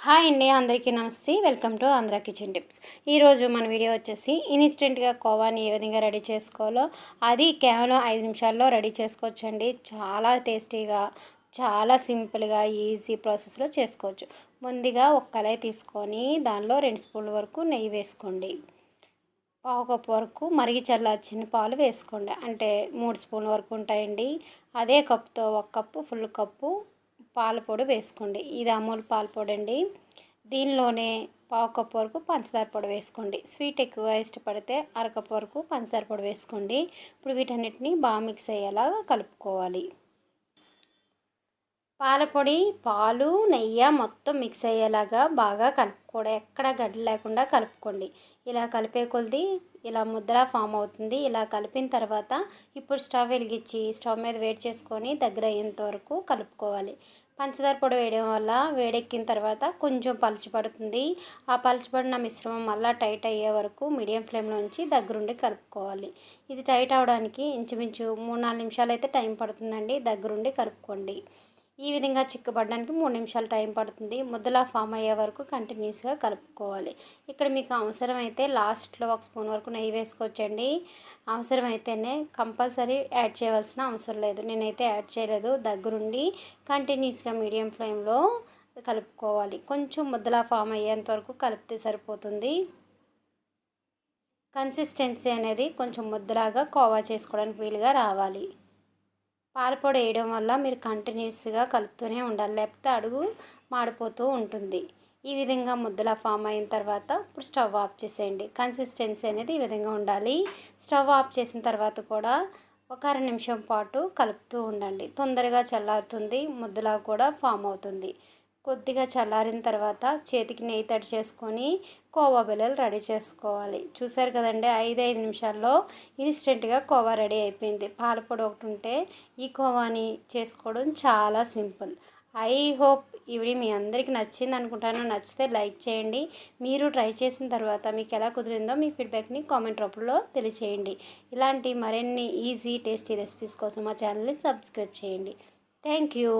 Hi అండి, అందరికీ నమస్తే. Welcome to Andhra kitchen tips. ఈరోజు మన వీడియో వచ్చేసి ఇన్స్టెంట్గా కోవాని ఏ విధంగా రెడీ చేసుకోవాలో, అది కేవలం 5 నిమిషాల్లో రెడీ చేసుకోవచ్చండి. చాలా టేస్టీగా, చాలా సింపుల్గా, ఈజీ ప్రాసెస్లో చేసుకోవచ్చు. ముందుగా ఒక కళాయి తీసుకొని దానిలో 2 స్పూన్ల వరకు నెయ్యి వేసుకోండి. పావు కప్పు వరకు మరిగి చల్లార్చిన పాలు వేసుకోండి. అంటే 3 స్పూన్ల వరకు ఉంటాయండి. అదే కప్పుతో 1 కప్పు ఫుల్ కప్పు పాల పొడి వేసుకోండి. ఇది అమూల్ పాల పొడి అండి. దీనిలోనే పావు కప్పు వరకు పంచదార పొడి వేసుకోండి. స్వీట్ ఎక్కువగా ఇష్టపడితే అరకప్పు వరకు పంచదార పొడి వేసుకోండి. ఇప్పుడు వీటన్నిటిని బాగా మిక్స్ అయ్యేలాగా కలుపుకోవాలి. పాలపొడి, పాలు, నెయ్యి మొత్తం మిక్స్ అయ్యేలాగా బాగా కలుపుకోండి. ఎక్కడ గడ్డ లేకుండా కలుపుకోండి. ఇలా కలిపే కొలది ఇలా ముద్దలా ఫామ్ అవుతుంది. ఇలా కలిపిన తర్వాత ఇప్పుడు స్టవ్ వెలిగించి స్టవ్ మీద వేడి చేసుకొని దగ్గర అయ్యేంత వరకు కలుపుకోవాలి. పంచదార పొడి వేయడం వల్ల వేడెక్కిన తర్వాత కొంచెం పలుచబడుతుంది. ఆ పలుచబడిన మిశ్రమం మళ్ళీ టైట్ అయ్యే వరకు మీడియం ఫ్లేమ్లో ఉంచి దగ్గరుండి కలుపుకోవాలి. ఇది టైట్ అవడానికి ఇంచుమించు 3-4 నిమిషాలు అయితే టైం పడుతుందండి. దగ్గరుండి కలుపుకోండి. ఈ విధంగా చిక్కబడడానికి 3 నిమిషాలు టైం పడుతుంది. ముద్దలా ఫామ్ అయ్యే వరకు కంటిన్యూస్గా కలుపుకోవాలి. ఇక్కడ మీకు అవసరమైతే లాస్ట్లో 1 స్పూన్ వరకు నెయ్యి వేసుకోవచ్చండి. అవసరమైతేనే, కంపల్సరీ యాడ్ చేయవలసిన అవసరం లేదు. నేనైతే యాడ్ చేయలేదు. దగ్గరుండి కంటిన్యూస్గా మీడియం ఫ్లేమ్లో కలుపుకోవాలి. కొంచెం ముద్దలా ఫామ్ అయ్యేంత వరకు కలిపితే సరిపోతుంది. కన్సిస్టెన్సీ అనేది కొంచెం ముద్దలాగా కోవా చేసుకోవడానికి వీలుగా రావాలి. పాలపొడి వేయడం వల్ల మీరు కంటిన్యూస్గా కలుపుతూనే ఉండాలి, లేకపోతే అడుగు మాడిపోతూ ఉంటుంది. ఈ విధంగా ముద్దలా ఫామ్ అయిన తర్వాత ఇప్పుడు స్టవ్ ఆఫ్ చేసేయండి. కన్సిస్టెన్సీ అనేది ఈ విధంగా ఉండాలి. స్టవ్ ఆఫ్ చేసిన తర్వాత కూడా ఒక 1/2 నిమిషం పాటు కలుపుతూ ఉండండి. తొందరగా చల్లారుతుంది, ముద్దలా కూడా ఫామ్ అవుతుంది. కొద్దిగా చల్లారిన తర్వాత చేతికి నెయ్యి తడి చేసుకొని కోవా బిళ్ళలు రెడీ చేసుకోవాలి. చూసారు కదండి, 5 నిమిషాల్లో ఇన్స్టెంట్గా కోవా రెడీ అయిపోయింది. పాలపొడి ఒకటి ఉంటే ఈ కోవాని చేసుకోవడం చాలా సింపుల్. ఐ హోప్ ఈ వీడియో మీ అందరికీ నచ్చింది అనుకుంటాను. నచ్చితే లైక్ చేయండి. మీరు ట్రై చేసిన తర్వాత మీకు ఎలా కుదిరిందో మీ ఫీడ్బ్యాక్ని కామెంట్ రూపంలో తెలియచేయండి. ఇలాంటి మరిన్ని ఈజీ టేస్టీ రెసిపీస్ కోసం మా ఛానల్ని సబ్స్క్రైబ్ చేయండి. Thank you.